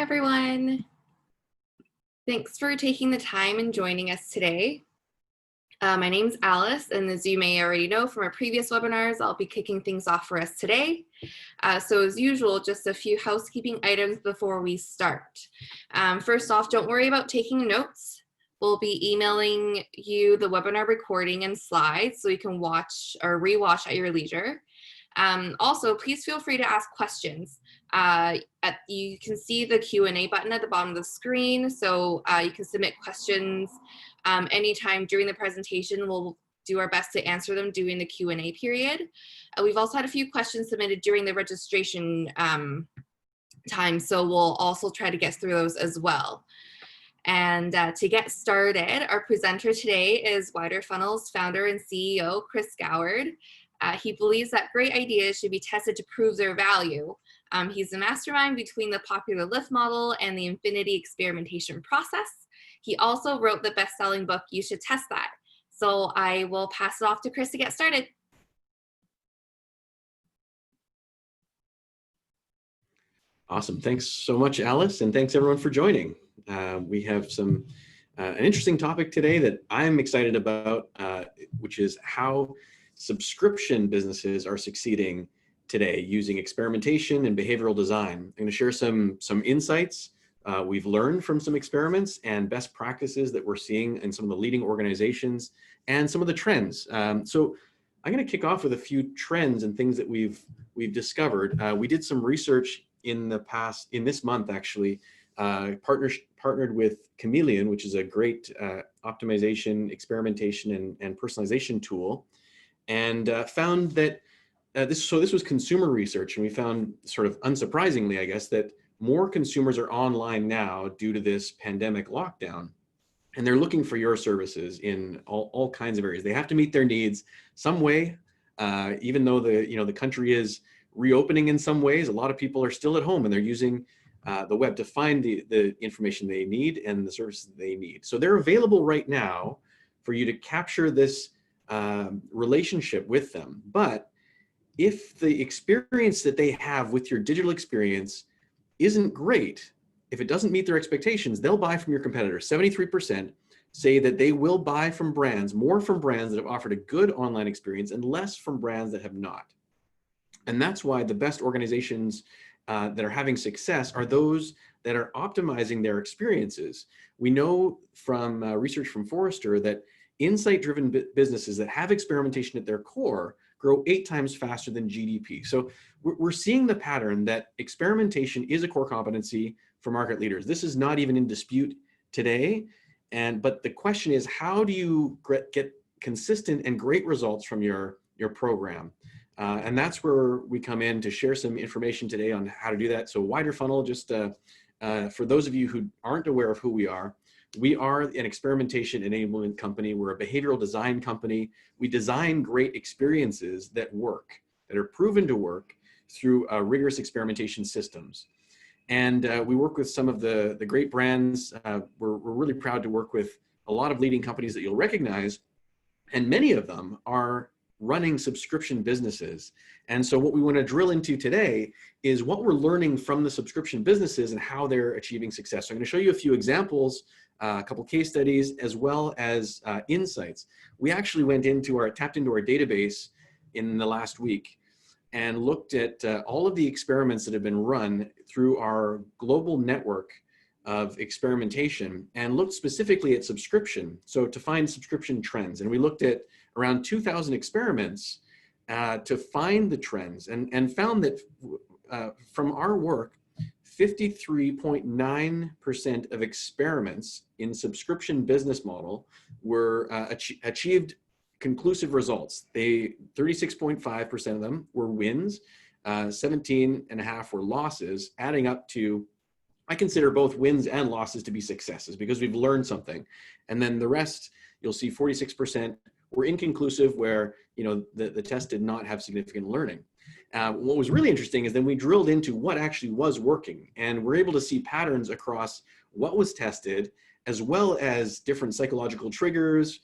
everyone. Thanks for taking the time and joining us today. My name's Alice, and as you may already know from our previous webinars, I'll be kicking things off for us today. So as usual, just a few housekeeping items before we start. First off, don't worry about taking notes. We'll be emailing you the webinar recording and slides so you can watch or rewatch at your leisure. Also, please feel free to ask questions. You can see the Q&A button at the bottom of the screen, so you can submit questions anytime during the presentation. We'll do our best to answer them during the Q&A period. We've also had a few questions submitted during the registration time, so we'll also try to get through those as well. And to get started, our presenter today is Wider Funnel's founder and CEO, Chris Goward. He believes that great ideas should be tested to prove their value. He's the mastermind between the popular lift model and the infinity experimentation process. He also wrote the best-selling book, You Should Test That. So I will pass it off to Chris to get started. Awesome. Thanks so much, Alice, and thanks everyone for joining. We have an interesting topic today that I'm excited about, which is how subscription businesses are succeeding today using experimentation and behavioral design. I'm going to share some insights we've learned from some experiments and best practices that we're seeing in some of the leading organizations and some of the trends. So I'm going to kick off with a few trends and things that we've discovered. We did some research in this month actually, partnered with Chameleon, which is a great optimization, experimentation, and personalization tool, and found that this was consumer research, and we found, sort of unsurprisingly, I guess, that more consumers are online now due to this pandemic lockdown, and they're looking for your services in all kinds of areas. They have to meet their needs some way, even though the country is reopening in some ways. A lot of people are still at home, and they're using the web to find the information they need and the services they need. So they're available right now for you to capture this relationship with them. But if the experience that they have with your digital experience isn't great, if it doesn't meet their expectations, they'll buy from your competitors. 73% say that they will buy from brands, more from brands that have offered a good online experience and less from brands that have not. And that's why the best organizations that are having success are those that are optimizing their experiences. We know from research from Forrester that insight-driven businesses that have experimentation at their core grow 8 times faster than GDP. So we're seeing the pattern that experimentation is a core competency for market leaders. This is not even in dispute today. But the question is, how do you get consistent and great results from your program? And that's where we come in to share some information today on how to do that. So Wider Funnel, just for those of you who aren't aware of who we are an experimentation enablement company. We're a behavioral design company. We design great experiences that work, that are proven to work through rigorous experimentation systems. And we work with some of the great brands. We're really proud to work with a lot of leading companies that you'll recognize, and many of them are running subscription businesses. And so what we want to drill into today is what we're learning from the subscription businesses and how they're achieving success. So I'm going to show you a few examples, a couple case studies, as well as insights. We actually tapped into our database in the last week and looked at all of the experiments that have been run through our global network of experimentation and looked specifically at subscription. So to find subscription trends, and we looked at around 2,000 experiments to find the trends, and found that from our work, 53.9% of experiments in subscription business model were achieved conclusive results. 36.5% of them were wins, 17.5% were losses, adding up to, I consider both wins and losses to be successes because we've learned something. And then the rest, you'll see 46% were inconclusive, where the test did not have significant learning. What was really interesting is then we drilled into what actually was working, and we're able to see patterns across what was tested, as well as different psychological triggers,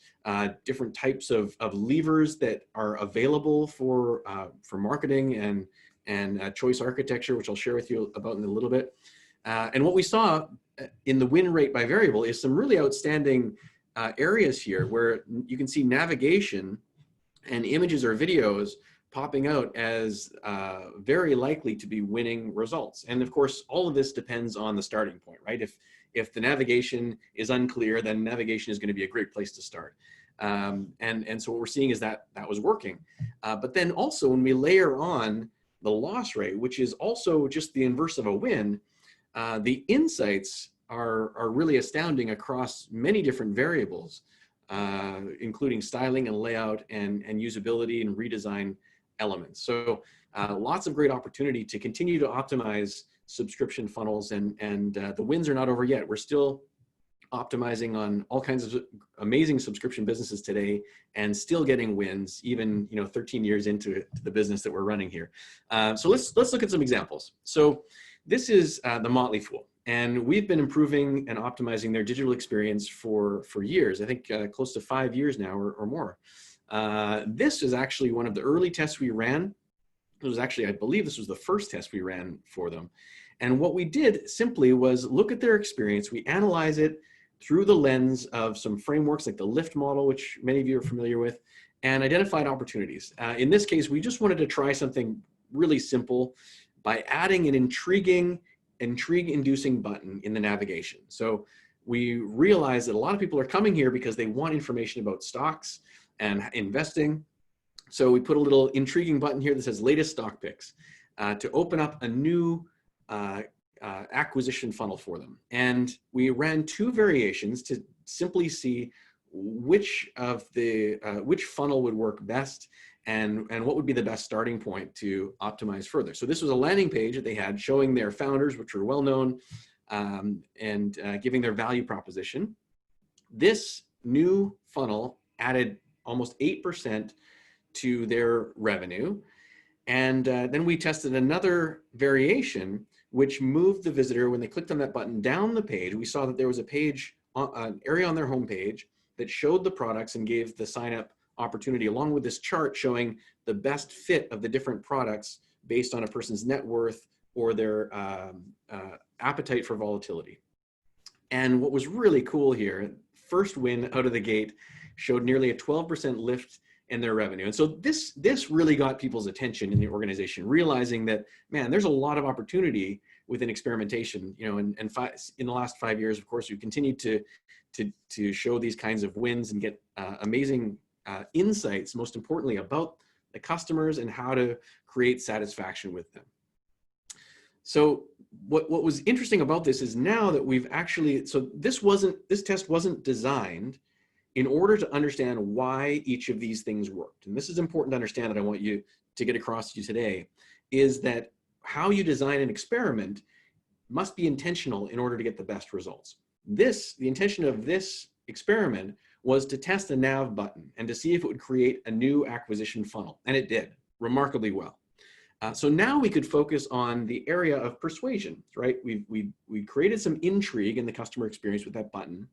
different types of levers that are available for marketing and choice architecture, which I'll share with you about in a little bit. And what we saw in the win rate by variable is some really outstanding areas here where you can see navigation and images or videos popping out as very likely to be winning results. And of course, all of this depends on the starting point, right? If the navigation is unclear, then navigation is going to be a great place to start. And so what we're seeing is that that was working. But then also when we layer on the loss rate, which is also just the inverse of a win, the insights are really astounding across many different variables, including styling and layout and usability and redesign elements. So lots of great opportunity to continue to optimize subscription funnels, and the wins are not over yet. We're still optimizing on all kinds of amazing subscription businesses today and still getting wins, even 13 years into the business that we're running here. So let's look at some examples. So this is the Motley Fool, and we've been improving and optimizing their digital experience for years. I think close to 5 years now or more. This is actually one of the early tests we ran. It was actually, I believe this was the first test we ran for them. And what we did simply was look at their experience. We analyze it through the lens of some frameworks like the LIFT model, which many of you are familiar with, and identified opportunities. In this case, we just wanted to try something really simple by adding an intrigue-inducing button in the navigation. So we realized that a lot of people are coming here because they want information about stocks and investing. So we put a little intriguing button here that says latest stock picks to open up a new acquisition funnel for them. And we ran 2 variations to simply see which funnel would work best and what would be the best starting point to optimize further. So this was a landing page that they had showing their founders, which were well known, and giving their value proposition. This new funnel added almost 8% to their revenue. And then we tested another variation which moved the visitor, when they clicked on that button, down the page. We saw that there was a page, an area on their homepage that showed the products and gave the sign up opportunity, along with this chart showing the best fit of the different products based on a person's net worth or their appetite for volatility. And what was really cool here, first win out of the gate, showed nearly a 12% lift in their revenue. And so this really got people's attention in the organization, realizing that, man, there's a lot of opportunity within experimentation, and in the last 5 years, of course, we've continued to show these kinds of wins and get amazing insights, most importantly, about the customers and how to create satisfaction with them. So what was interesting about this is now that we've actually, so this test wasn't designed in order to understand why each of these things worked. And this is important to understand, that I want you to get across to you today, is that how you design an experiment must be intentional in order to get the best results. The intention of this experiment was to test a nav button and to see if it would create a new acquisition funnel. And it did remarkably well. So now we could focus on the area of persuasion, right? We created some intrigue in the customer experience with that button.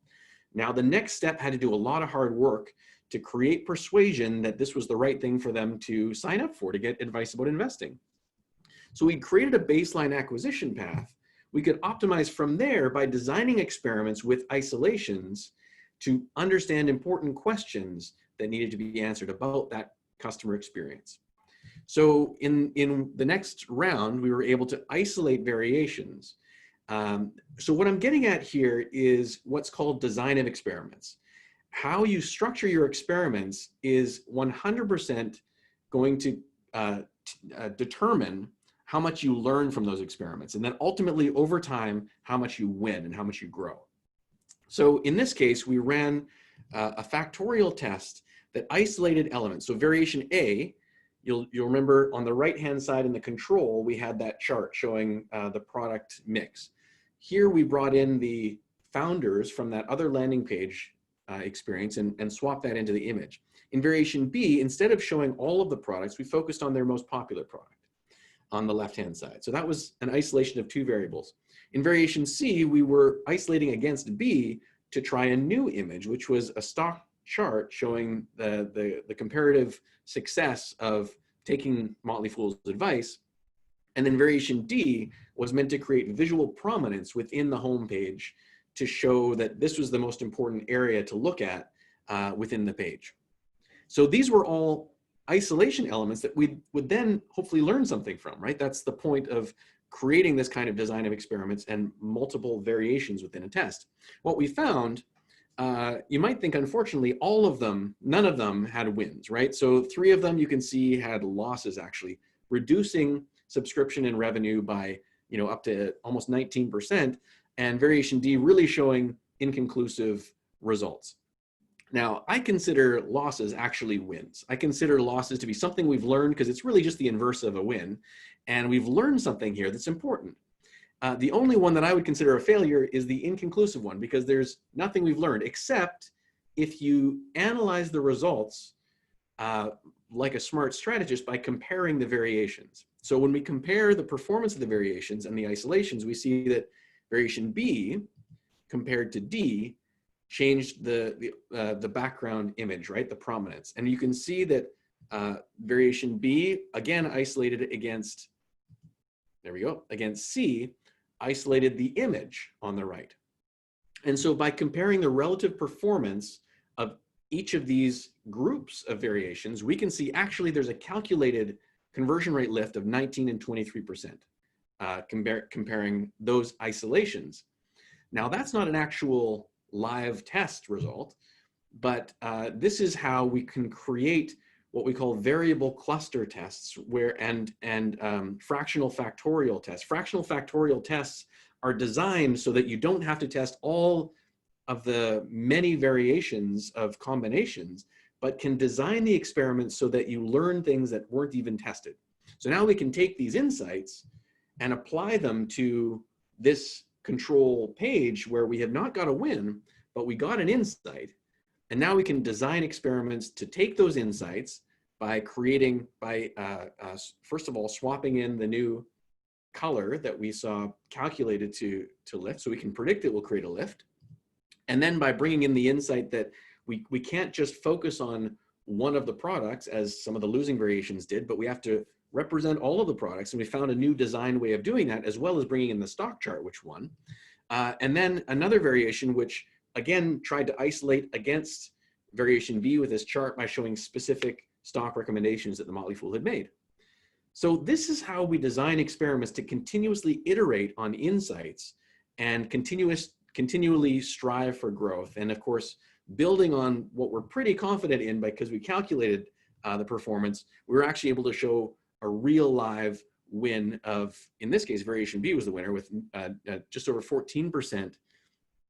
Now the next step had to do a lot of hard work to create persuasion that this was the right thing for them to sign up for, to get advice about investing. So we created a baseline acquisition path. We could optimize from there by designing experiments with isolations to understand important questions that needed to be answered about that customer experience. So in the next round, we were able to isolate variations. So what I'm getting at here is what's called design of experiments. How you structure your experiments is 100% going to determine how much you learn from those experiments, and then ultimately over time, how much you win and how much you grow. So in this case, we ran a factorial test that isolated elements. So variation A, you'll remember on the right-hand side in the control, we had that chart showing the product mix. Here we brought in the founders from that other landing page experience and swapped that into the image. In variation B, instead of showing all of the products, we focused on their most popular product on the left-hand side. So that was an isolation of 2 variables. In variation C, we were isolating against B to try a new image, which was a stock chart showing the comparative success of taking Motley Fool's advice And then variation D was meant to create visual prominence within the home page to show that this was the most important area to look at within the page. So these were all isolation elements that we would then hopefully learn something from, right? That's the point of creating this kind of design of experiments and multiple variations within a test. What we found, you might think, unfortunately, all of them, none of them had wins, right? So 3 of them you can see had losses, actually, reducing subscription and revenue by, you know, up to almost 19%, and variation D really showing inconclusive results. Now, I consider losses actually wins. I consider losses to be something we've learned, because it's really just the inverse of a win. And we've learned something here that's important. The only one that I would consider a failure is the inconclusive one, because there's nothing we've learned, except if you analyze the results like a smart strategist by comparing the variations. So when we compare the performance of the variations and the isolations, we see that variation B compared to D changed the background image, right? The prominence. And you can see that variation B, again, isolated against, there we go, against C, isolated the image on the right. And so by comparing the relative performance of each of these groups of variations, we can see actually there's a calculated conversion rate lift of 19 and 23%, comparing those isolations. Now, that's not an actual live test result, but this is how we can create what we call variable cluster tests, and fractional factorial tests. Fractional factorial tests are designed so that you don't have to test all of the many variations of combinations, but can design the experiment so that you learn things that weren't even tested. So now we can take these insights and apply them to this control page where we have not got a win, but we got an insight. And now we can design experiments to take those insights by creating, first of all, swapping in the new color that we saw calculated to lift, so we can predict it will create a lift. And then by bringing in the insight that we can't just focus on one of the products, as some of the losing variations did, but we have to represent all of the products. And we found a new design way of doing that, as well as bringing in the stock chart, which won. And then another variation, which again tried to isolate against variation B with this chart by showing specific stock recommendations that the Motley Fool had made. So this is how we design experiments to continuously iterate on insights and continually strive for growth. And of course, building on what we're pretty confident in, because we calculated the performance, we were actually able to show a real live win of, in this case, variation B was the winner with just over 14%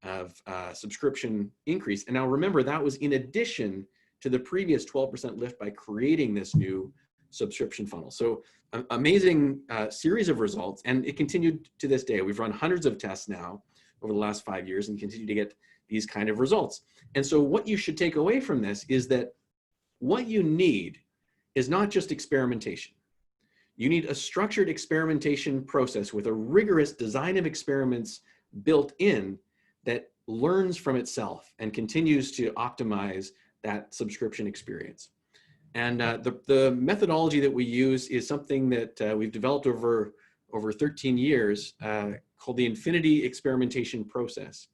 of subscription increase. And now remember, that was in addition to the previous 12% lift by creating this new subscription funnel. So amazing series of results, and it continued to this day. We've run hundreds of tests now over the last 5 years and continue to get these kind of results. And so what you should take away from this is that what you need is not just experimentation. You need a structured experimentation process with a rigorous design of experiments built in that learns from itself and continues to optimize that subscription experience. And the methodology that we use is something that we've developed over 13 years called the Infinity Experimentation Process.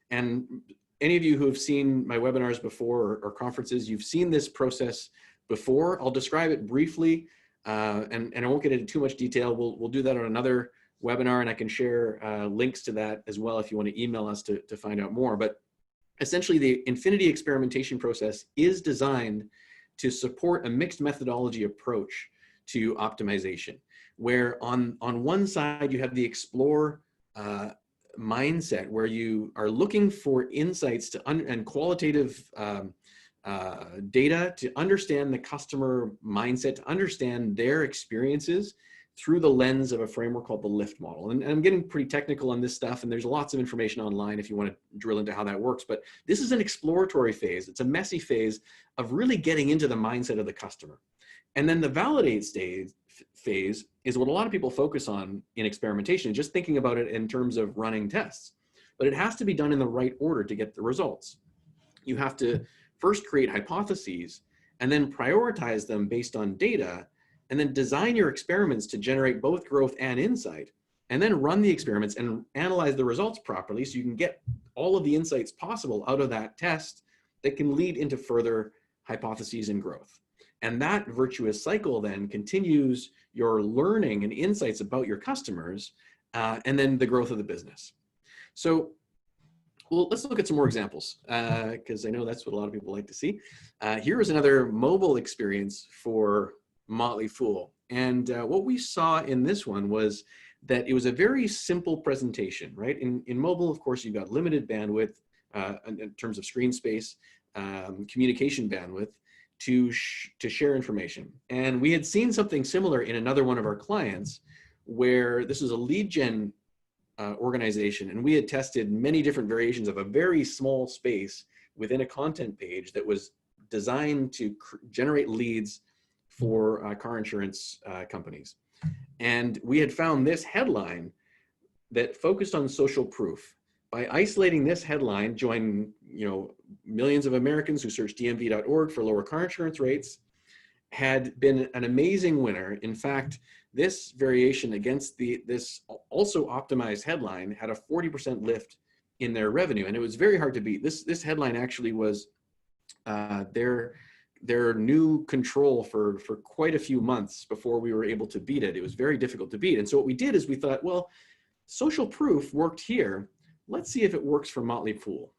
And any of you who have seen my webinars before or conferences, you've seen this process before. I'll describe it briefly, and I won't get into too much detail. We'll do that on another webinar, and I can share links to that as well if you want to email us to find out more. But essentially, the Infinity Experimentation Process is designed to support a mixed methodology approach to optimization, where on one side you have the explore mindset, where you are looking for insights and qualitative data to understand the customer mindset, to understand their experiences through the lens of a framework called the LIFT model. And I'm getting pretty technical on this stuff, and there's lots of information online if you want to drill into how that works. But this is an exploratory phase. It's a messy phase of really getting into the mindset of the customer. And then the validate phase is what a lot of people focus on in experimentation, just thinking about it in terms of running tests. But it has to be done in the right order to get the results. You have to first create hypotheses and then prioritize them based on data and then design your experiments to generate both growth and insight, and then run the experiments and analyze the results properly so you can get all of the insights possible out of that test that can lead into further hypotheses and growth. And that virtuous cycle then continues your learning and insights about your customers, and then the growth of the business. So, well, let's look at some more examples, because I know that's what a lot of people like to see. Here is another mobile experience for Motley Fool. And what we saw in this one was that it was a very simple presentation, right? In mobile, of course, you've got limited bandwidth in terms of screen space, communication bandwidth to share information. And we had seen something similar in another one of our clients where this was a lead gen organization, and we had tested many different variations of a very small space within a content page that was designed to generate leads for car insurance companies. And we had found this headline that focused on social proof. By isolating this headline, join millions of Americans who search dmv.org for lower car insurance rates, had been an amazing winner. In fact, this variation against this also optimized headline had a 40% lift in their revenue, and it was very hard to beat. This headline actually was their new control for quite a few months before we were able to beat it. It was very difficult to beat. And so what we did is we thought, well, social proof worked here. Let's see if it works for Motley Fool.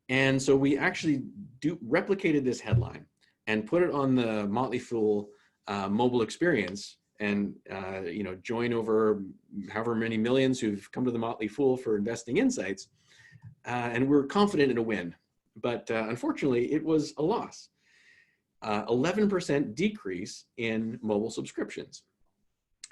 And so we actually replicated this headline and put it on the Motley Fool mobile experience, and join over however many millions who've come to the Motley Fool for investing insights. And we're confident in a win, but unfortunately it was a loss. 11% decrease in mobile subscriptions.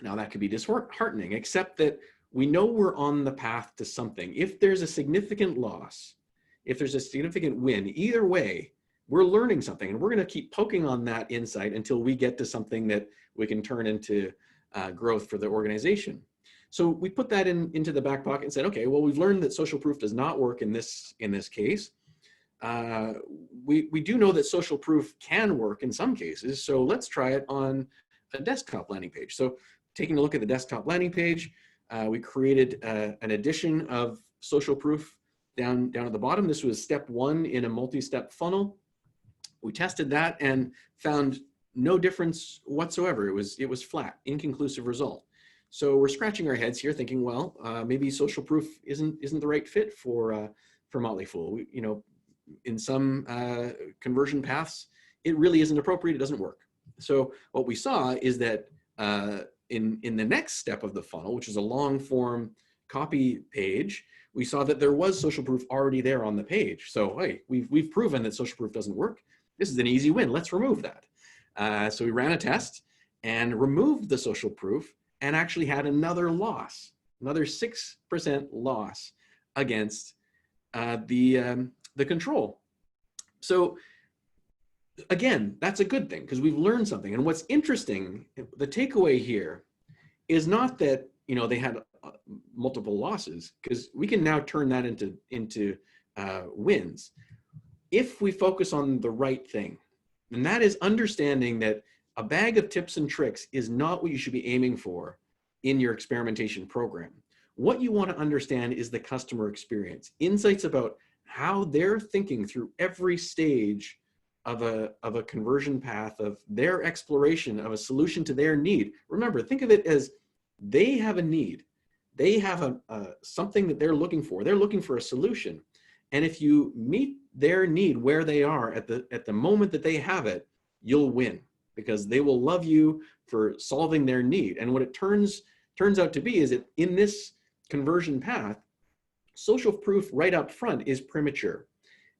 Now that could be disheartening, except that we know we're on the path to something. If there's a significant loss, if there's a significant win, either way, we're learning something, and we're going to keep poking on that insight until we get to something that we can turn into growth for the organization. So we put that into the back pocket and said, okay, well, we've learned that social proof does not work in this case. We do know that social proof can work in some cases, so let's try it on a desktop landing page. So taking a look at the desktop landing page, we created an edition of social proof down at the bottom. This was step one in a multi-step funnel. We tested that and found no difference whatsoever. It was flat, inconclusive result. So we're scratching our heads here, thinking, well, maybe social proof isn't the right fit for Motley Fool. In some conversion paths, it really isn't appropriate. It doesn't work. So what we saw is that in the next step of the funnel, which is a long form copy page, we saw that there was social proof already there on the page. So hey, we've proven that social proof doesn't work. This is an easy win. Let's remove that. So we ran a test and removed the social proof, and actually had another loss, another 6% loss against the control. So again, that's a good thing because we've learned something. And what's interesting, the takeaway here is not that they had multiple losses, because we can now turn that into wins if we focus on the right thing. And that is understanding that a bag of tips and tricks is not what you should be aiming for in your experimentation program. What you want to understand is the customer experience, insights about how they're thinking through every stage of a conversion path, of their exploration of a solution to their need. Remember, think of it as they have a need. They have something that they're looking for. They're looking for a solution. And if you meet their need where they are at the moment that they have it, you'll win, because they will love you for solving their need. And what it turns out to be is that in this conversion path, social proof right up front is premature.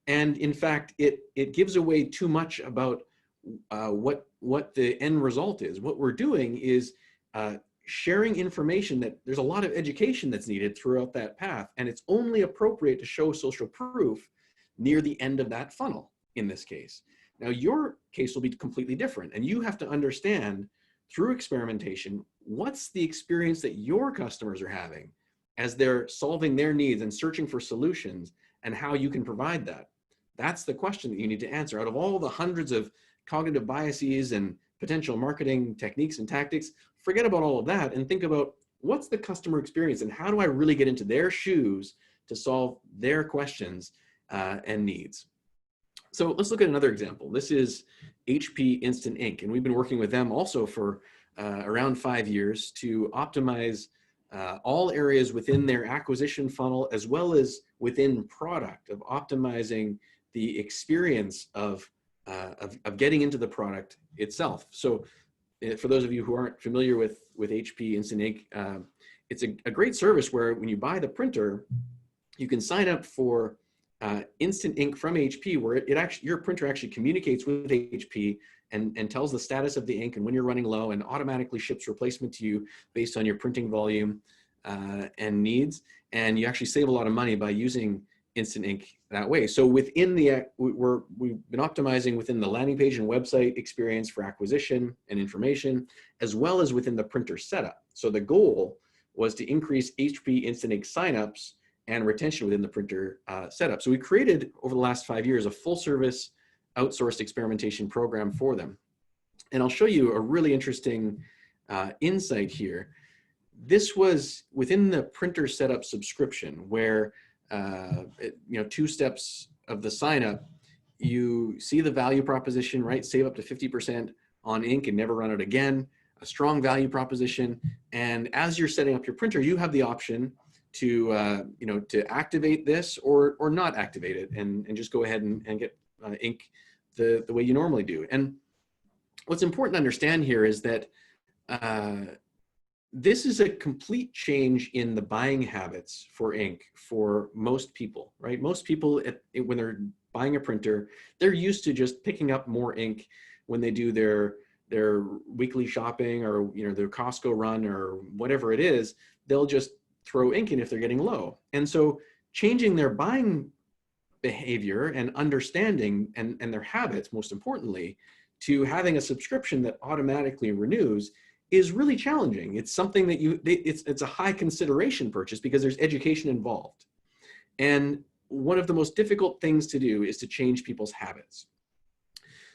And in fact, it gives away too much about what the end result is. What we're doing is sharing information that there's a lot of education that's needed throughout that path. And it's only appropriate to show social proof near the end of that funnel in this case. Now, your case will be completely different, and you have to understand through experimentation, what's the experience that your customers are having as they're solving their needs and searching for solutions, and how you can provide that. That's the question that you need to answer. Out of all the hundreds of cognitive biases and potential marketing techniques and tactics. Forget about all of that and think about what's the customer experience and how do I really get into their shoes to solve their questions and needs. So let's look at another example. This is HP Instant Ink, and we've been working with them also for around 5 years to optimize all areas within their acquisition funnel, as well as within product, of optimizing the experience of getting into the product itself. So for those of you who aren't familiar with HP Instant Ink, it's a great service where when you buy the printer, you can sign up for Instant Ink from HP, where your printer actually communicates with HP and tells the status of the ink and when you're running low, and automatically ships replacement to you based on your printing volume and needs. And you actually save a lot of money by using Instant Ink that way. So within we've been optimizing within the landing page and website experience for acquisition and information, as well as within the printer setup. So the goal was to increase HP Instant Ink signups and retention within the printer setup. So we created over the last 5 years a full service outsourced experimentation program for them. And I'll show you a really interesting insight here. This was within the printer setup subscription where, 2 steps of the sign up, you see the value proposition, right? Save up to 50% on ink and never run it again, a strong value proposition. And as you're setting up your printer, you have the option to to activate this or not activate it and just go ahead and get ink the way you normally do. And what's important to understand here is that this is a complete change in the buying habits for ink for most people, right? Most people, when they're buying a printer, they're used to just picking up more ink when they do their weekly shopping or their Costco run or whatever it is. They'll just throw ink in if they're getting low. And so changing their buying behavior and understanding and their habits, most importantly, to having a subscription that automatically renews is really challenging. It's something that it's a high consideration purchase because there's education involved. And one of the most difficult things to do is to change people's habits.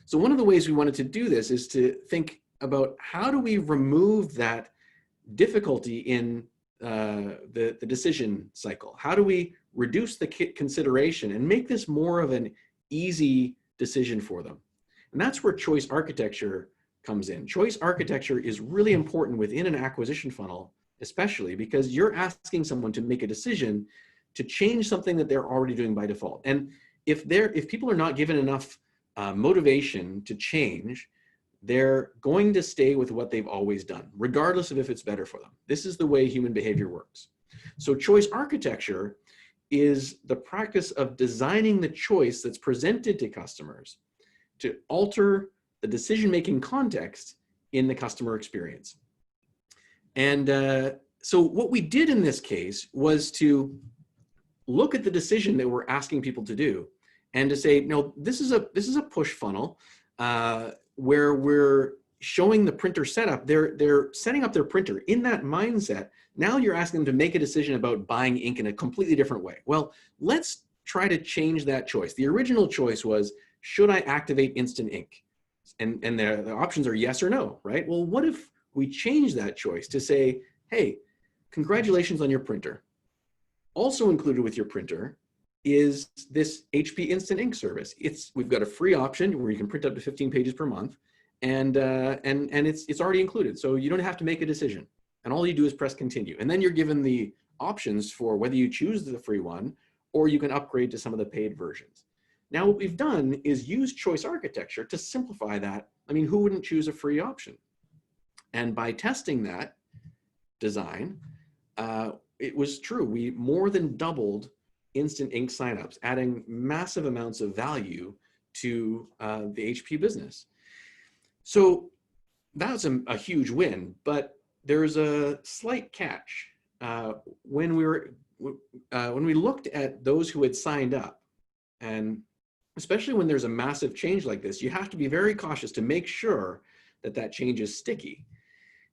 So one of the ways we wanted to do this is to think about how do we remove that difficulty in the decision cycle? How do we reduce the consideration and make this more of an easy decision for them? And that's where choice architecture comes in. Choice architecture is really important within an acquisition funnel, especially because you're asking someone to make a decision to change something that they're already doing by default. And if people are not given enough motivation to change, they're going to stay with what they've always done, regardless of if it's better for them. This is the way human behavior works. So choice architecture is the practice of designing the choice that's presented to customers to alter the decision-making context in the customer experience. And so what we did in this case was to look at the decision that we're asking people to do and to say, no, this is a push funnel where we're showing the printer setup. They're setting up their printer in that mindset. Now you're asking them to make a decision about buying ink in a completely different way. Well, let's try to change that choice. The original choice was, should I activate Instant Ink? And the options are yes or no, right? Well, what if we change that choice to say, hey, congratulations on your printer. Also included with your printer is this HP Instant Ink service. We've got a free option where you can print up to 15 pages per month, and it's already included. So you don't have to make a decision, and all you do is press continue. And then you're given the options for whether you choose the free one or you can upgrade to some of the paid versions. Now, what we've done is use choice architecture to simplify that. I mean, who wouldn't choose a free option? And by testing that design, it was true. We more than doubled Instant Ink signups, adding massive amounts of value to the HP business. So that's a huge win, but there's a slight catch. When we looked at those who had signed up, and especially when there's a massive change like this, you have to be very cautious to make sure that that change is sticky.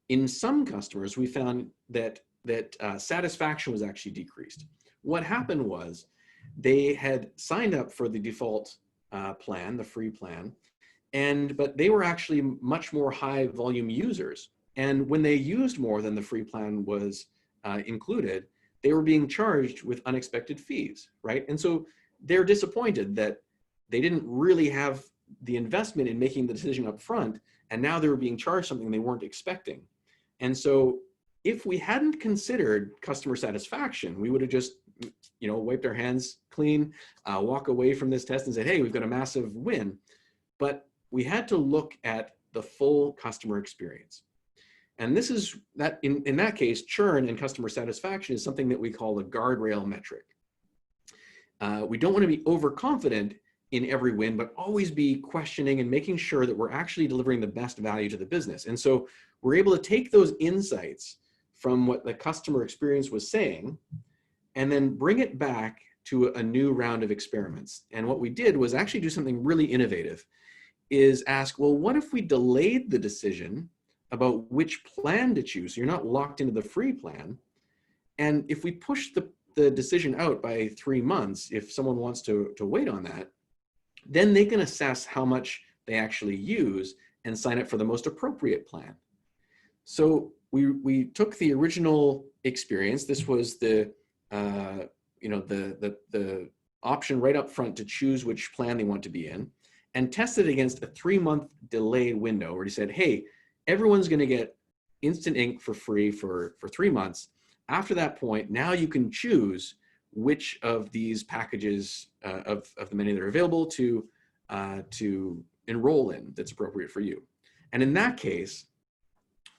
In some customers, we found that satisfaction was actually decreased. What happened was they had signed up for the default plan, the free plan, but they were actually much more high volume users. And when they used more than the free plan was included, they were being charged with unexpected fees, right? And so they're disappointed that they didn't really have the investment in making the decision up front, and now they were being charged something they weren't expecting. And so if we hadn't considered customer satisfaction, we would have just, wiped our hands clean, walk away from this test and said, hey, we've got a massive win. But we had to look at the full customer experience. And this is that in that case, churn and customer satisfaction is something that we call a guardrail metric. We don't want to be overconfident in every win, but always be questioning and making sure that we're actually delivering the best value to the business. And so we're able to take those insights from what the customer experience was saying and then bring it back to a new round of experiments. And what we did was actually do something really innovative, is ask, well, what if we delayed the decision about which plan to choose? So you're not locked into the free plan. And if we push the decision out by 3 months, if someone wants to wait on that, then they can assess how much they actually use and sign up for the most appropriate plan. So we took the original experience. This was the option right up front to choose which plan they want to be in, and tested against a 3-month delay window where he said, hey, everyone's going to get instant ink for free for 3 months. After that point, now you can choose which of these packages of the many that are available to enroll in that's appropriate for you. And in that case,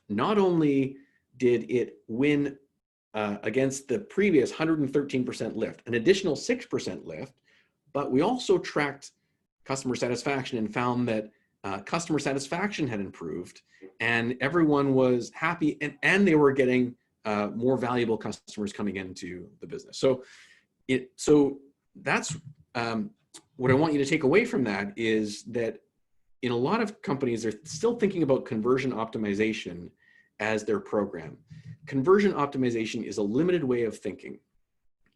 not only did it win against the previous 113% lift, an additional 6% lift, but we also tracked customer satisfaction and found that customer satisfaction had improved and everyone was happy, and they were getting more valuable customers coming into the business. So that's what I want you to take away from that, is that in a lot of companies, they're still thinking about conversion optimization as their program. Conversion optimization is a limited way of thinking.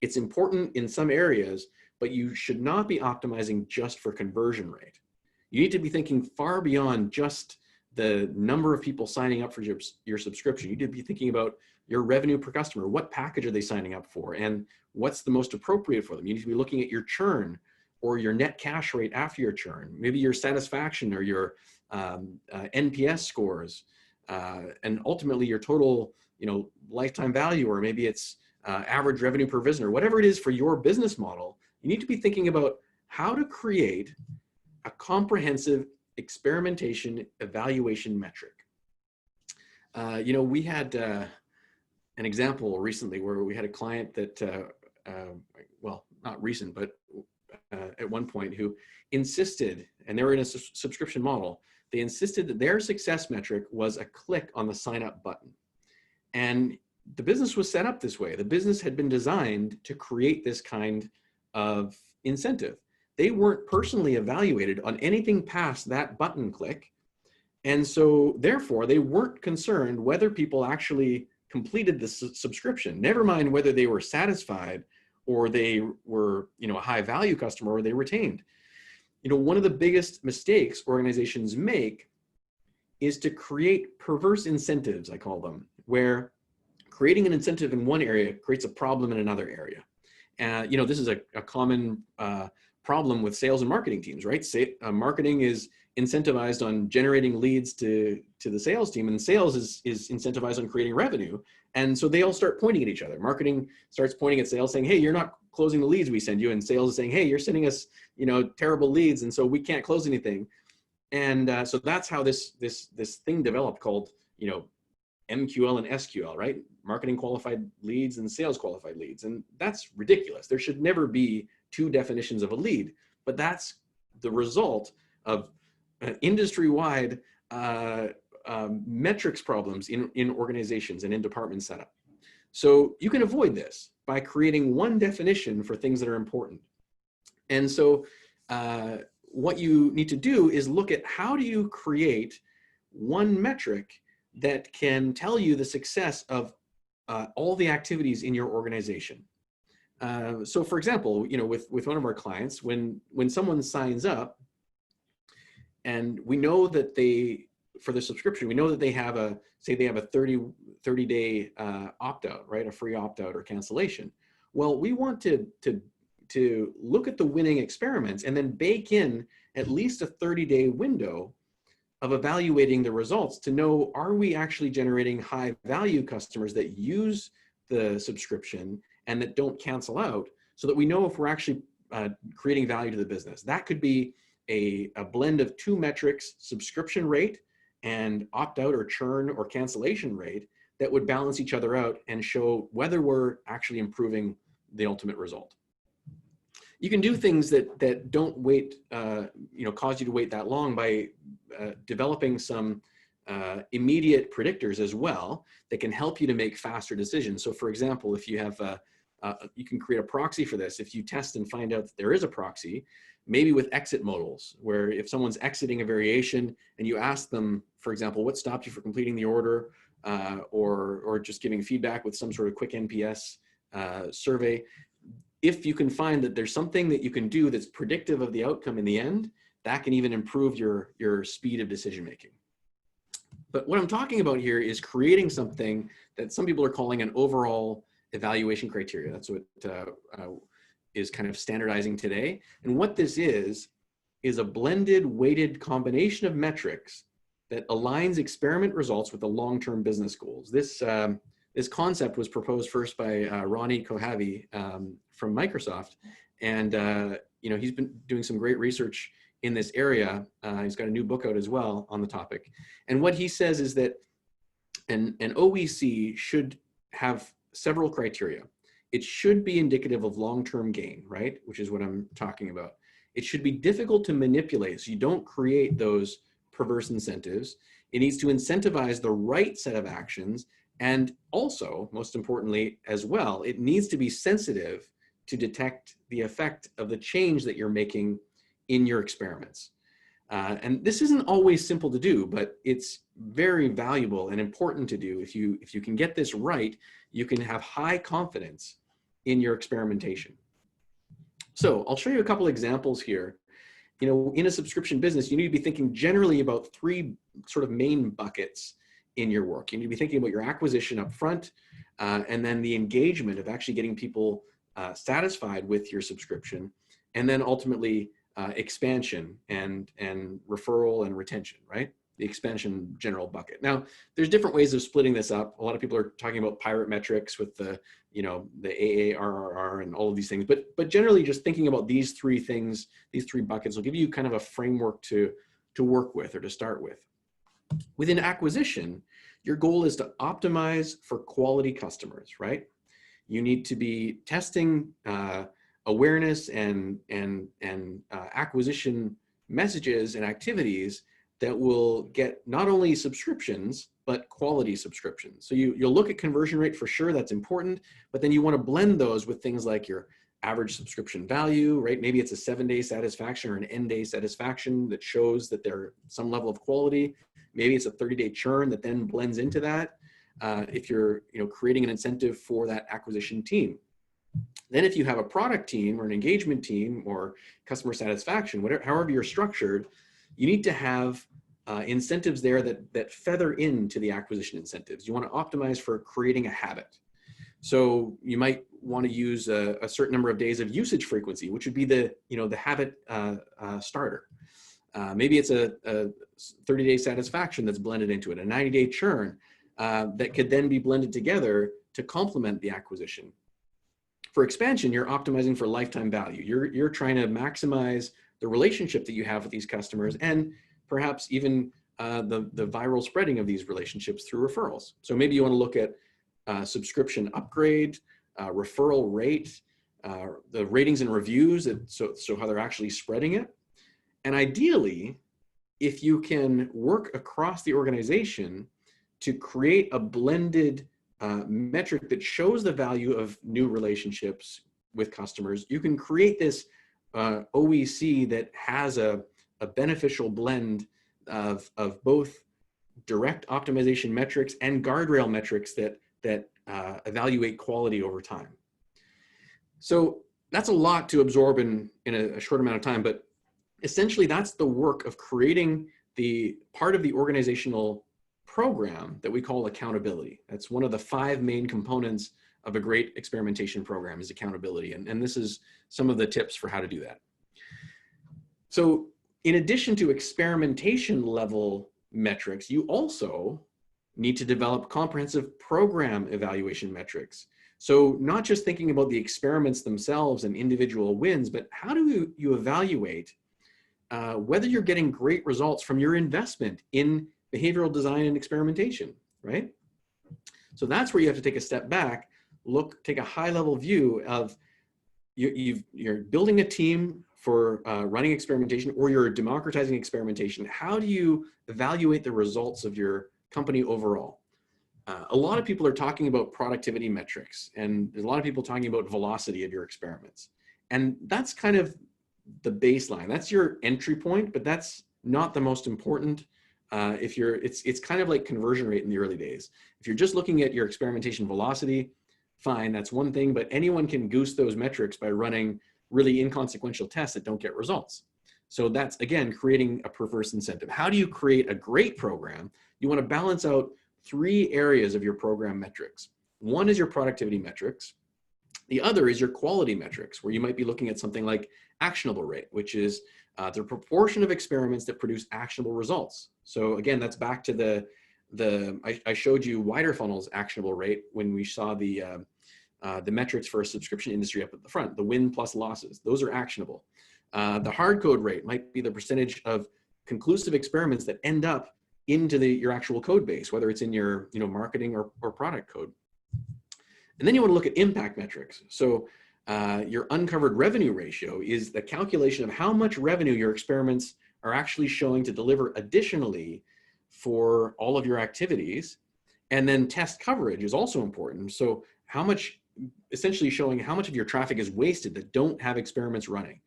It's important in some areas, but you should not be optimizing just for conversion rate. You need to be thinking far beyond just the number of people signing up for your subscription. You need to be thinking about your revenue per customer. What package are they signing up for? And what's the most appropriate for them? You need to be looking at your churn or your net cash rate after your churn, maybe your satisfaction or your NPS scores, and ultimately your total lifetime value, or maybe it's average revenue per visitor, whatever it is for your business model. You need to be thinking about how to create a comprehensive experimentation evaluation metric. We had an example recently where we had a client that, well, not recent, but at one point, who insisted, and they were in a subscription model, they insisted that their success metric was a click on the sign up button. And the business was set up this way. The business had been designed to create this kind of incentive. They weren't personally evaluated on anything past that button click. And so therefore they weren't concerned whether people actually completed the subscription, never mind whether they were satisfied or they were, a high value customer or they retained. One of the biggest mistakes organizations make is to create perverse incentives, I call them, where creating an incentive in one area creates a problem in another area. This is a common problem with sales and marketing teams, right? Marketing is incentivized on generating leads to the sales team, and sales is incentivized on creating revenue. And so they all start pointing at each other. Marketing starts pointing at sales saying, hey, you're not closing the leads we send you. And sales is saying, hey, you're sending us, terrible leads. And so we can't close anything. And so that's how this thing developed called, MQL and SQL, right? Marketing qualified leads and sales qualified leads. And that's ridiculous. There should never be two definitions of a lead, but that's the result of industry-wide metrics problems in organizations and in department setup. So you can avoid this by creating one definition for things that are important. And so what you need to do is look at how do you create one metric that can tell you the success of all the activities in your organization. So for example, with one of our clients, when someone signs up, and we know that for the subscription, we know that they have a 30-day opt-out, right? A free opt-out or cancellation. Well, we want to look at the winning experiments and then bake in at least a 30-day window of evaluating the results to know, are we actually generating high value customers that use the subscription and that don't cancel out, so that we know if we're actually creating value to the business. That could be a blend of two metrics, subscription rate and opt-out or churn or cancellation rate, that would balance each other out and show whether we're actually improving the ultimate result. You can do things that don't wait, cause you to wait that long by developing some immediate predictors as well that can help you to make faster decisions. So for example, if you have you can create a proxy for this. If you test and find out that there is a proxy, maybe with exit modals, where if someone's exiting a variation and you ask them, for example, what stopped you from completing the order, or just giving feedback with some sort of quick NPS survey, if you can find that there's something that you can do that's predictive of the outcome in the end, that can even improve your speed of decision making. But what I'm talking about here is creating something that some people are calling an overall evaluation criteria. That's what is kind of standardizing today. And what this is a blended weighted combination of metrics that aligns experiment results with the long-term business goals. This concept was proposed first by Ronnie Kohavi from Microsoft, and he's been doing some great research in this area. He's got a new book out as well on the topic. And what he says is that an OEC should have several criteria. It should be indicative of long-term gain, right? Which is what I'm talking about. It should be difficult to manipulate, so you don't create those perverse incentives. It needs to incentivize the right set of actions. And also, most importantly as well, it needs to be sensitive to detect the effect of the change that you're making in your experiments. And this isn't always simple to do, but it's very valuable and important to do. If you can get this right, you can have high confidence in your experimentation. So I'll show you a couple examples here. In a subscription business, you need to be thinking generally about three sort of main buckets in your work. You need to be thinking about your acquisition up front, and then the engagement of actually getting people satisfied with your subscription, and then ultimately expansion and referral and retention, right? The expansion general bucket. Now, there's different ways of splitting this up. A lot of people are talking about pirate metrics with the AARRR and all of these things, but generally just thinking about these three things, these three buckets will give you kind of a framework to work with or to start with. Within acquisition, your goal is to optimize for quality customers, right? You need to be testing awareness and acquisition messages and activities that will get not only subscriptions, but quality subscriptions. So you'll look at conversion rate for sure, that's important, but then you want to blend those with things like your average subscription value, right? Maybe it's a 7-day satisfaction or an end-day satisfaction that shows that there's some level of quality. Maybe it's a 30-day churn that then blends into that. If you're creating an incentive for that acquisition team. Then if you have a product team or an engagement team or customer satisfaction, however you're structured, you need to have incentives there that feather into the acquisition incentives. You want to optimize for creating a habit. So you might want to use a certain number of days of usage frequency, which would be the habit starter. Maybe it's a 30-day satisfaction that's blended into it, a 90-day churn that could then be blended together to complement the acquisition. For expansion, you're optimizing for lifetime value. You're trying to maximize the relationship that you have with these customers, and perhaps even the viral spreading of these relationships through referrals. So maybe you want to look at subscription upgrade, referral rate, the ratings and reviews, so how they're actually spreading it. And ideally, if you can work across the organization to create a blended metric that shows the value of new relationships with customers, you can create this OEC that has a beneficial blend of both direct optimization metrics and guardrail metrics that evaluate quality over time. So that's a lot to absorb in a short amount of time, but essentially that's the work of creating the part of the organizational program that we call accountability. That's one of the 5 main components of a great experimentation program is accountability. And this is some of the tips for how to do that. So in addition to experimentation level metrics, you also need to develop comprehensive program evaluation metrics. So not just thinking about the experiments themselves and individual wins, but how do you evaluate whether you're getting great results from your investment in behavioral design and experimentation, right? So that's where you have to take a step back, take a high level view of you're building a team for running experimentation, or you're democratizing experimentation. How do you evaluate the results of your company overall? A lot of people are talking about productivity metrics, and there's a lot of people talking about velocity of your experiments. And that's kind of the baseline. That's your entry point, but that's not the most important. It's kind of like conversion rate in the early days. If you're just looking at your experimentation velocity, fine, that's one thing, but anyone can goose those metrics by running really inconsequential tests that don't get results. So that's, again, creating a perverse incentive. How do you create a great program? You want to balance out 3 areas of your program metrics. One is your productivity metrics. The other is your quality metrics, where you might be looking at something like actionable rate, which is the proportion of experiments that produce actionable results. So again, that's back to I showed you wider funnels actionable rate when we saw the metrics for a subscription industry up at the front, the win plus losses. Those are actionable. The hard code rate might be the percentage of conclusive experiments that end up into your actual code base, whether it's in your marketing or product code. And then you want to look at impact metrics. So your uncovered revenue ratio is the calculation of how much revenue your experiments are actually showing to deliver additionally for all of your activities. And then test coverage is also important. So essentially showing how much of your traffic is wasted that don't have experiments running.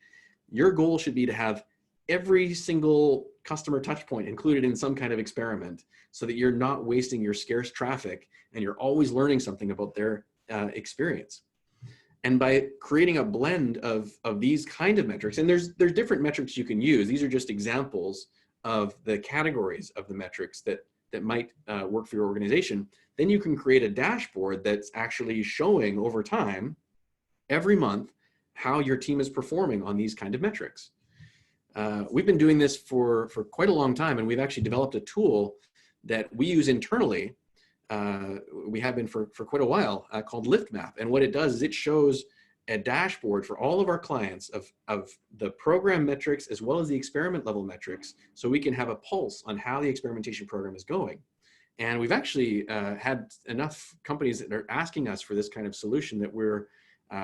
Your goal should be to have every single customer touch point included in some kind of experiment, so that you're not wasting your scarce traffic and you're always learning something about their experience. And by creating a blend of these kind of metrics, and there's different metrics you can use. These are just examples of the categories of the metrics that might work for your organization. Then you can create a dashboard that's actually showing over time, every month, how your team is performing on these kind of metrics. We've been doing this for quite a long time, and we've actually developed a tool that we use internally. We have been for quite a while, called LiftMap. And what it does is it shows a dashboard for all of our clients of the program metrics as well as the experiment level metrics, so we can have a pulse on how the experimentation program is going. And we've actually had enough companies that are asking us for this kind of solution that we're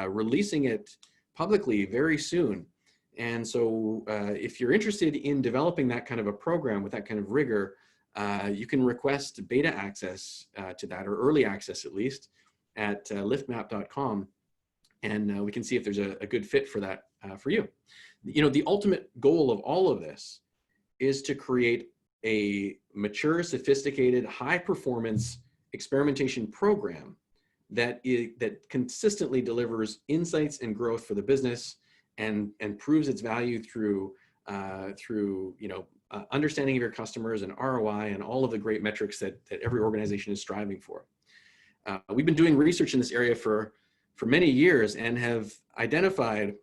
releasing it publicly very soon. And so if you're interested in developing that kind of a program with that kind of rigor, you can request beta access to that, or early access at least, at liftmap.com. And we can see if there's a good fit for that for you. The ultimate goal of all of this is to create a mature, sophisticated, high-performance experimentation program that consistently delivers insights and growth for the business, and proves its value through understanding of your customers and ROI and all of the great metrics that every organization is striving for. We've been doing research in this area for many years and have identified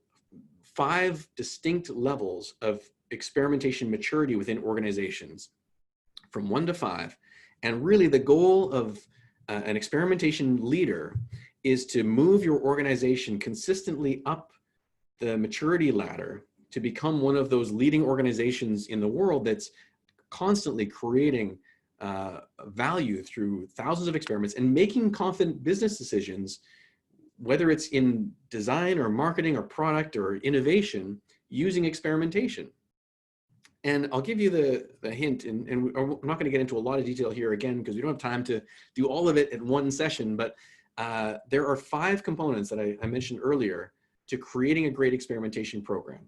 5 distinct levels of experimentation maturity within organizations, from 1 to 5. And really the goal of an experimentation leader is to move your organization consistently up the maturity ladder to become one of those leading organizations in the world that's constantly creating value through thousands of experiments and making confident business decisions, whether it's in design or marketing or product or innovation, using experimentation. And I'll give you the hint, and I'm not going to get into a lot of detail here again, because we don't have time to do all of it at one session, but there are 5 components that I mentioned earlier to creating a great experimentation program.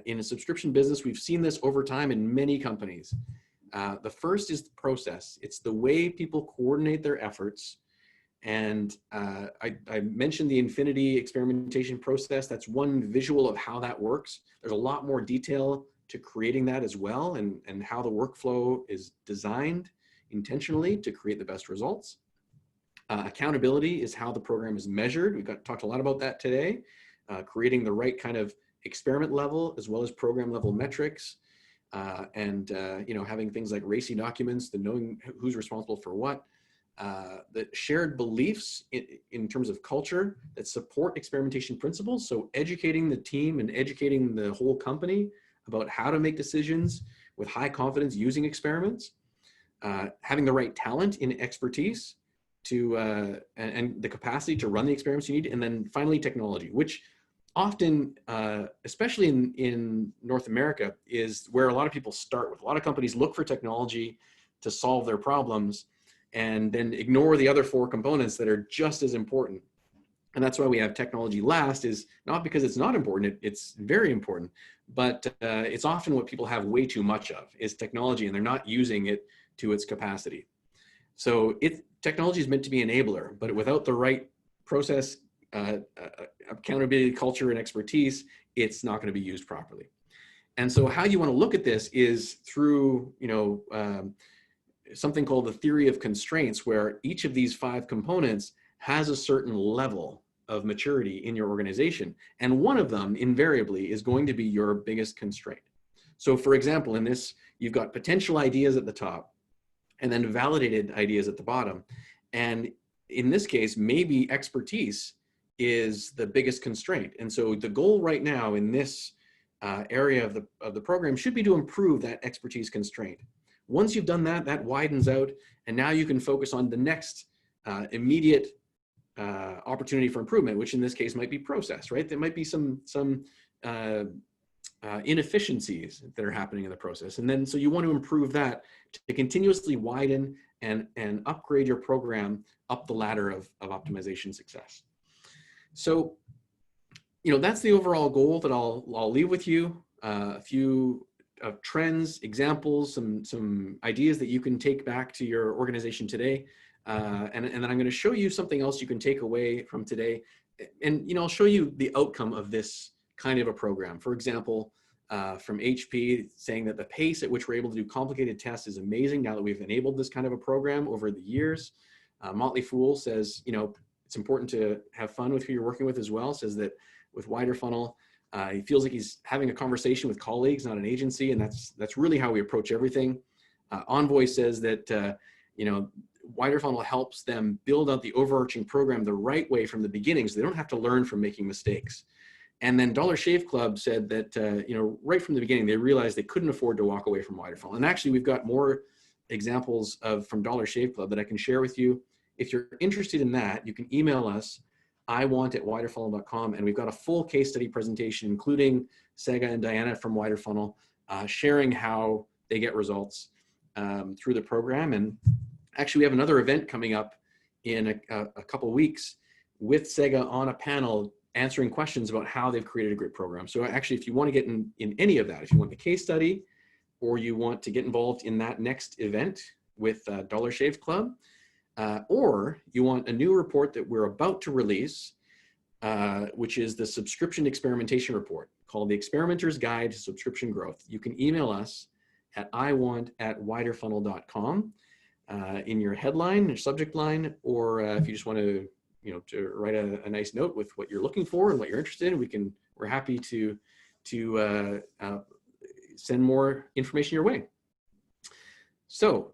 In a subscription business, we've seen this over time in many companies. The first is the process. It's the way people coordinate their efforts And I mentioned the infinity experimentation process. That's one visual of how that works. There's a lot more detail to creating that as well, and how the workflow is designed intentionally to create the best results. Accountability is how the program is measured. We've talked a lot about that today, creating the right kind of experiment level as well as program level metrics, and having things like RACI documents, the knowing who's responsible for what. The shared beliefs in terms of culture that support experimentation principles. So educating the team and educating the whole company about how to make decisions with high confidence using experiments. Having the right talent in expertise to and the capacity to run the experiments you need. And then finally, technology, which often, especially in North America, is where a lot of people start with. A lot of companies look for technology to solve their problems and then ignore the other four components that are just as important. And that's why we have technology last, is not because it's not important, it's very important, but it's often what people have way too much of, is technology, and they're not using it to its capacity. So technology is meant to be an enabler, but without the right process, accountability, culture, and expertise, it's not going to be used properly. And so how you want to look at this is through, something called the theory of constraints, where each of these 5 components has a certain level of maturity in your organization. And one of them invariably is going to be your biggest constraint. So for example, in this, you've got potential ideas at the top and then validated ideas at the bottom. And in this case, maybe expertise is the biggest constraint. And so the goal right now in this area of the program should be to improve that expertise constraint. Once you've done that, that widens out, and now you can focus on the next immediate opportunity for improvement, which in this case might be process, right? There might be some inefficiencies that are happening in the process. And then, so you want to improve that to continuously widen and upgrade your program up the ladder of optimization success. So, that's the overall goal that I'll leave with you. A few trends, examples, some ideas that you can take back to your organization today. And then I'm going to show you something else you can take away from today. And, I'll show you the outcome of this kind of a program. For example, from HP saying that the pace at which we're able to do complicated tests is amazing now that we've enabled this kind of a program over the years. Motley Fool says, it's important to have fun with who you're working with as well. Says that with Wider Funnel, he feels like he's having a conversation with colleagues, not an agency, and that's really how we approach everything. Envoy says that Wider Funnel helps them build out the overarching program the right way from the beginning, so they don't have to learn from making mistakes. And then Dollar Shave Club said that right from the beginning they realized they couldn't afford to walk away from Wider Funnel. And actually, we've got more examples from Dollar Shave Club that I can share with you. If you're interested in that, you can email us, iwant@widerfunnel.com, and we've got a full case study presentation, including Sega and Diana from Wider Funnel, sharing how they get results through the program. And actually, we have another event coming up in a couple weeks with Sega on a panel answering questions about how they've created a great program. So actually, if you want to get in any of that, if you want the case study, or you want to get involved in that next event with Dollar Shave Club, or you want a new report that we're about to release, which is the subscription experimentation report called The Experimenter's Guide to Subscription Growth, you can email us at iwant@widerfunnel.com in your headline or subject line, or if you just want to write a nice note with what you're looking for and what you're interested in, we're happy to send more information your way. So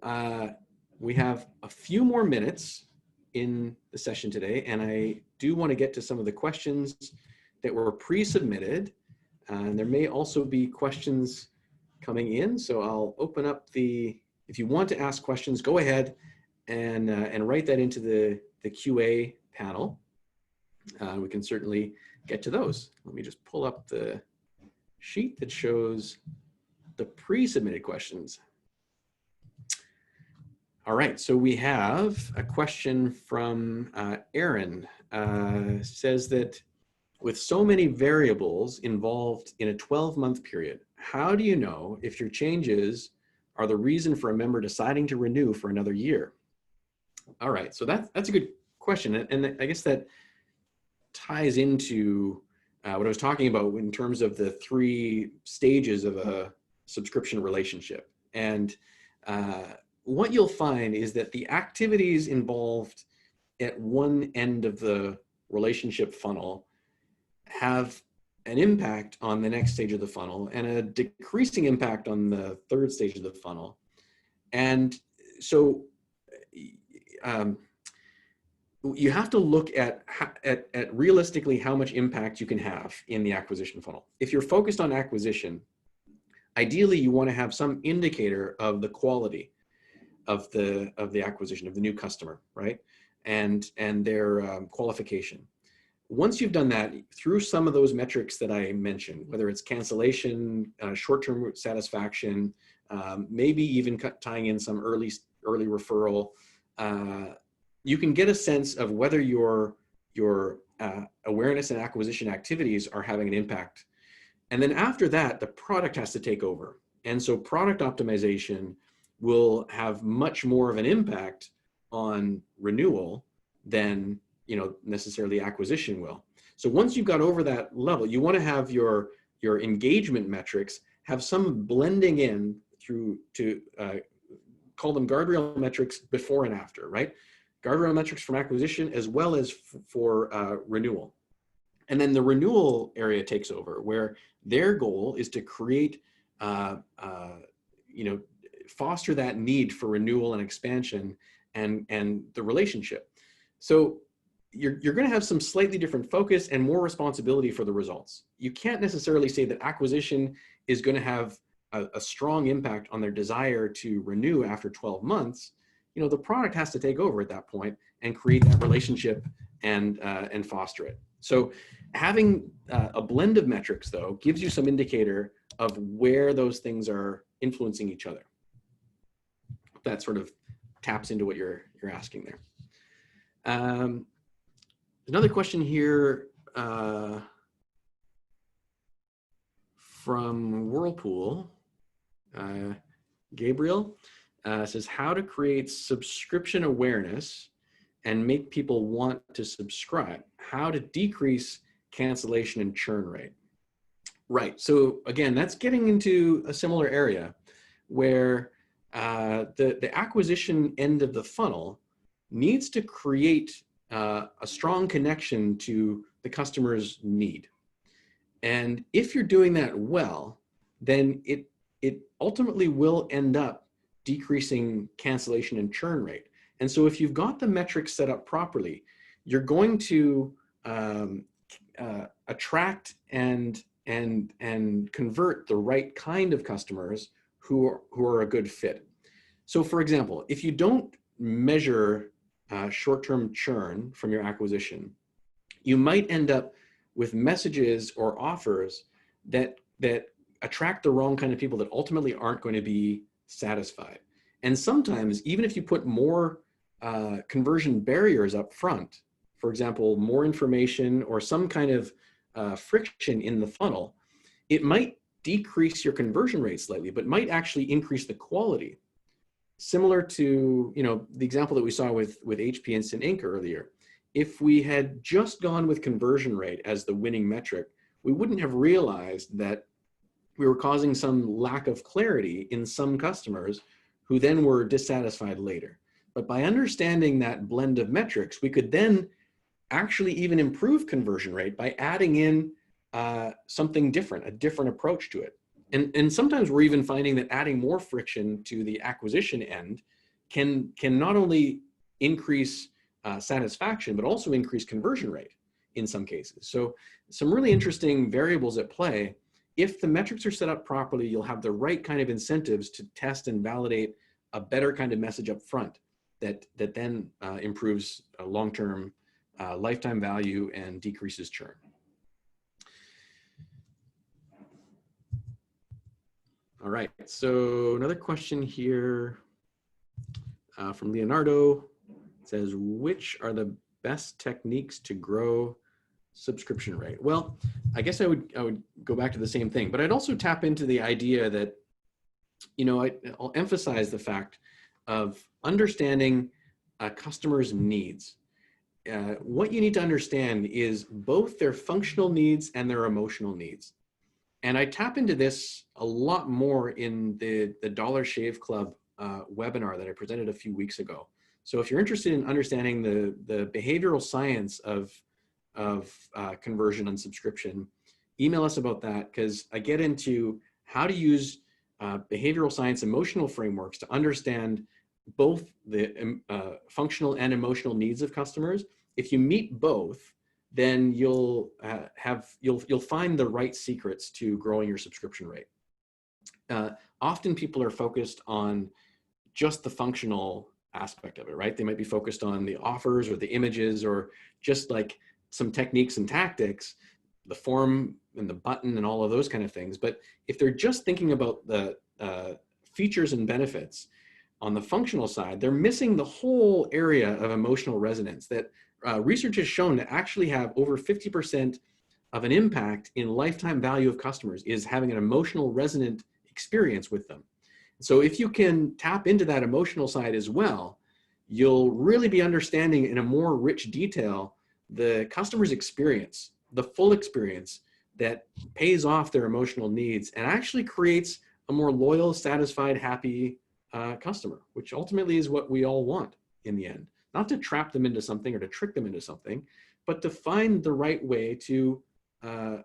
we have a few more minutes in the session today, and I do want to get to some of the questions that were pre-submitted, and there may also be questions coming in. So I'll open up if you want to ask questions, go ahead and write that into the QA panel. We can certainly get to those. Let me just pull up the sheet that shows the pre-submitted questions. All right, so we have a question from Aaron. Says that with so many variables involved in a 12-month period, how do you know if your changes are the reason for a member deciding to renew for another year? All right, so that's a good question. And I guess that ties into what I was talking about in terms of the 3 stages of a subscription relationship. And what you'll find is that the activities involved at one end of the relationship funnel have an impact on the next stage of the funnel and a decreasing impact on the 3rd stage of the funnel. And so you have to look at realistically how much impact you can have in the acquisition funnel. If you're focused on acquisition, ideally you want to have some indicator of the quality of the acquisition of the new customer, right? And their qualification. Once you've done that through some of those metrics that I mentioned, whether it's cancellation, short-term satisfaction, maybe even tying in some early referral, you can get a sense of whether your awareness and acquisition activities are having an impact. And then after that, the product has to take over. And so product optimization will have much more of an impact on renewal than necessarily acquisition will. So once you've got over that level, you want to have your engagement metrics have some blending in through to call them guardrail metrics before and after, right? Guardrail metrics from acquisition as well as for renewal. And then the renewal area takes over, where their goal is to create, foster that need for renewal and expansion and the relationship. So you're going to have some slightly different focus and more responsibility for the results. You can't necessarily say that acquisition is going to have a strong impact on their desire to renew after 12 months. The product has to take over at that point and create that relationship and foster it. So having a blend of metrics, though, gives you some indicator of where those things are influencing each other. That sort of taps into what you're asking there. Another question here from Whirlpool. Gabriel says, how to create subscription awareness and make people want to subscribe, how to decrease cancellation and churn rate. Right, so again, that's getting into a similar area where the acquisition end of the funnel needs to create a strong connection to the customer's need. And if you're doing that well, then it ultimately will end up decreasing cancellation and churn rate. And so if you've got the metrics set up properly, you're going to attract and convert the right kind of customers who are a good fit. So for example, if you don't measure short-term churn from your acquisition, you might end up with messages or offers that attract the wrong kind of people that ultimately aren't going to be satisfied. And sometimes, even if you put more conversion barriers up front, for example, more information or some kind of friction in the funnel, it might decrease your conversion rate slightly, but might actually increase the quality. Similar to the example that we saw with HP Instant Ink earlier. If we had just gone with conversion rate as the winning metric, we wouldn't have realized that we were causing some lack of clarity in some customers who then were dissatisfied later. But by understanding that blend of metrics, we could then actually even improve conversion rate by adding in something different, a different approach to it. And sometimes we're even finding that adding more friction to the acquisition end can not only increase satisfaction, but also increase conversion rate in some cases. So some really interesting variables at play. If the metrics are set up properly, you'll have the right kind of incentives to test and validate a better kind of message up front that then improves long-term lifetime value and decreases churn. All right, so another question here from Leonardo. It says, which are the best techniques to grow subscription rate? Well, I guess I would go back to the same thing, but I'd also tap into the idea that, I'll emphasize the fact of understanding a customer's needs. what you need to understand is both their functional needs and their emotional needs. And I tap into this a lot more in the Dollar Shave Club webinar that I presented a few weeks ago. So if you're interested in understanding the behavioral science of conversion and subscription, email us about that, because I get into how to use behavioral science emotional frameworks to understand both the functional and emotional needs of customers. If you meet both, then you'll find the right secrets to growing your subscription rate. Often people are focused on just the functional aspect of it, right? They might be focused on the offers or the images or just like some techniques and tactics, the form and the button and all of those kind of things. But if they're just thinking about the features and benefits on the functional side, they're missing the whole area of emotional resonance that research has shown to actually have over 50% of an impact in lifetime value of customers is having an emotional resonant experience with them. So if you can tap into that emotional side as well, you'll really be understanding in a more rich detail the customer's experience, the full experience that pays off their emotional needs and actually creates a more loyal, satisfied, happy customer, which ultimately is what we all want in the end. Not to trap them into something or to trick them into something, but to find the right way to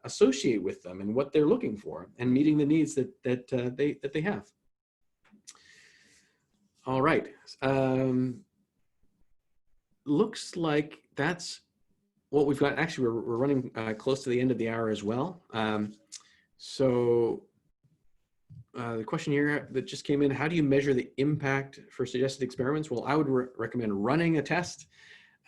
associate with them and what they're looking for and meeting the needs that they have. All right. Looks like that's what we've got. Actually, we're running close to the end of the hour as well. The question here that just came in, how do you measure the impact for suggested experiments? Well, I would recommend running a test.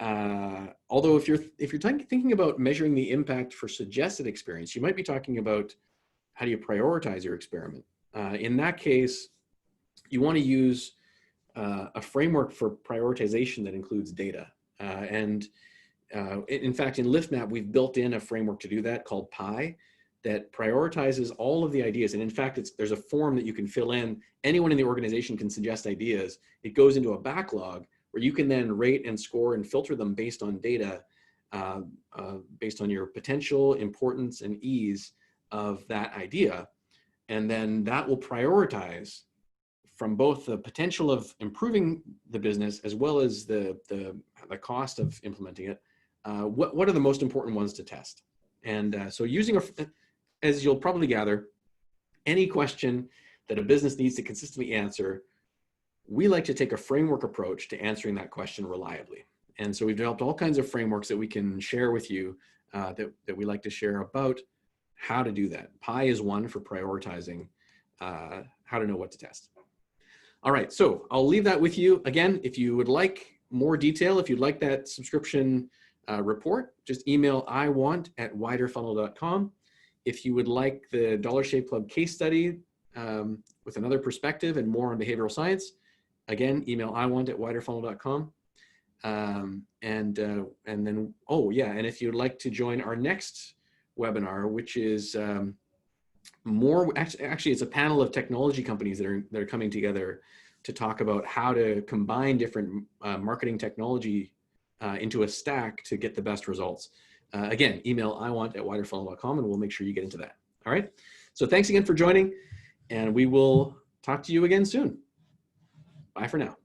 Although if you're thinking about measuring the impact for suggested experience, you might be talking about how do you prioritize your experiment. In that case, you want to use a framework for prioritization that includes data. In fact, in LiftMap, we've built in a framework to do that called PI that prioritizes all of the ideas. And in fact, there's a form that you can fill in. Anyone in the organization can suggest ideas. It goes into a backlog where you can then rate and score and filter them based on data, based on your potential, importance, and ease of that idea. And then that will prioritize from both the potential of improving the business as well as the cost of implementing it. What are the most important ones to test? And so using, as you'll probably gather, any question that a business needs to consistently answer, we like to take a framework approach to answering that question reliably. And so we've developed all kinds of frameworks that we can share with you that we like to share about how to do that. PI is one for prioritizing how to know what to test. All right, so I'll leave that with you. Again, if you would like more detail, if you'd like that subscription report, just email iwant@widerfunnel.com. If you would like the Dollar Shave Club case study with another perspective and more on behavioral science, again, email iwant@widerfunnel.com. And then, oh yeah, and if you'd like to join our next webinar, which is actually it's a panel of technology companies that are coming together to talk about how to combine different marketing technology into a stack to get the best results. Again, email iwant@widerfunnel.com and we'll make sure you get into that. All right. So thanks again for joining, and we will talk to you again soon. Bye for now.